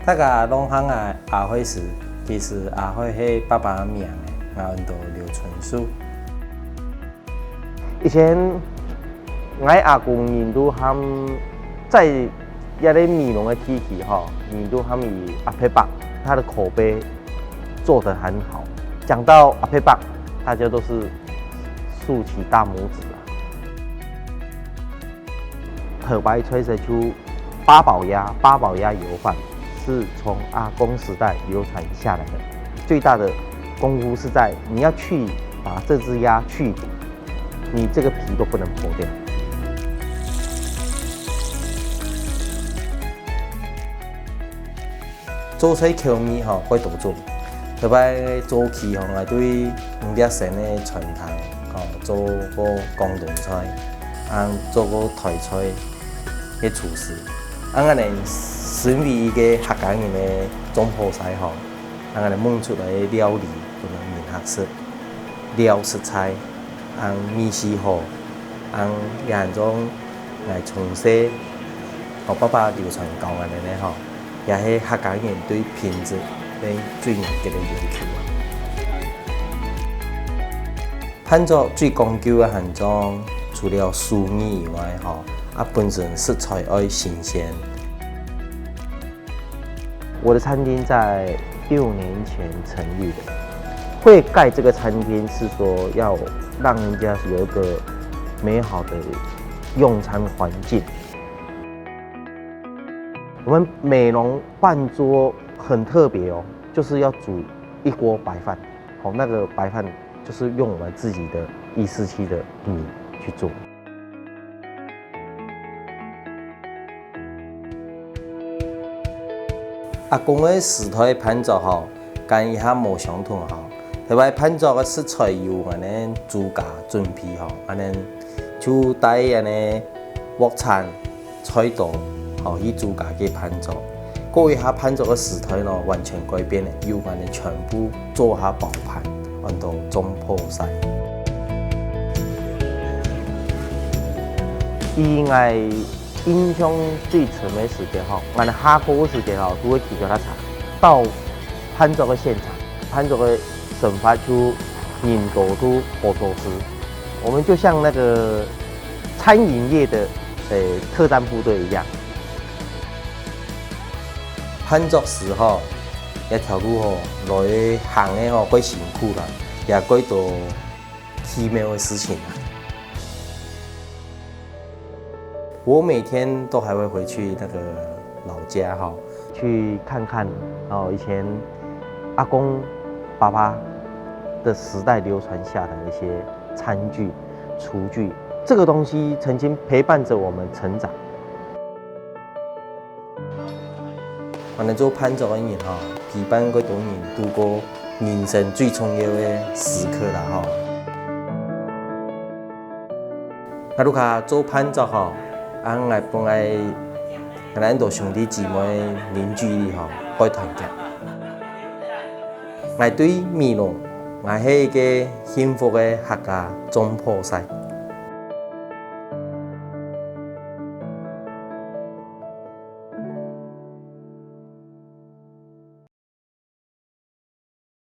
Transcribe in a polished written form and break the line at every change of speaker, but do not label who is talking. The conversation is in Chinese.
大家拢喊阿辉时，其实阿辉是爸爸名的，阿都刘春树。
以前我阿公因都喊在亚咧米农的体系哈，因都喊以阿佩巴，他的口碑做得很好。讲到阿佩巴，大家都是竖起大拇指啊。特白炊事出八宝鸭油饭是从阿公时代流传下来的。最大的功夫是在你要把这只鸭去骨，你这个皮都不能剥掉。
做菜口味吼，会多做。特别早期吼，我对黄德生的传统吼，做过广东菜，做过台菜的厨师。我哋身为一个客家人的总铺师吼，我哋焖出来的料理就能面合式，料食材，米丝好，也係種嚟從細我爸爸流傳教我哋咧吼，也係客家人對品質咧最嚴格嘅要求啊。烹作最講究嘅係種，除了素味以外吼，本身食材要新鮮。
我的餐廳在6年前成立的，會蓋這個餐廳是說要讓人家有一個美好的用餐環境。我們美濃飯桌很特別哦，就是要煮一鍋白飯，好，那個白飯就是用我們自己的147的米去做。
阿公的時代烹作吼，跟伊較無相同吼。特別烹作嘅食材由安尼自家準備吼，安尼就帶安尼鍋鏟、菜刀吼，去自家嘅烹作。過一下烹作嘅時代咯，完全改變嘅，由安尼全部做下爆盤，按到總鋪師。
以外印象最長嘅時間吼，我哋下課嘅時間吼，都會去叫他查到烹作嘅現場，烹作嘅審發出引導出火壽司，我們就像那個餐飲業的特戰部隊一樣。
烹作時吼，一條路吼來行嘅吼，幾辛苦啦，也幾多奇妙嘅事情啦。我每天都還會回去那個老家哈，
去看看哦，以前阿公、爸爸的時代流傳下的一些餐具、廚具，這個東西曾經陪伴着我們成長。
我哋做烹作嘅人哈，陪伴幾多人度過人生最重要嘅時刻啦哈。我如果做烹作哈。我本來跟咱多兄弟姊妹凝聚力吼，該團結。我對米濃，我係一個幸福的客家總鋪師。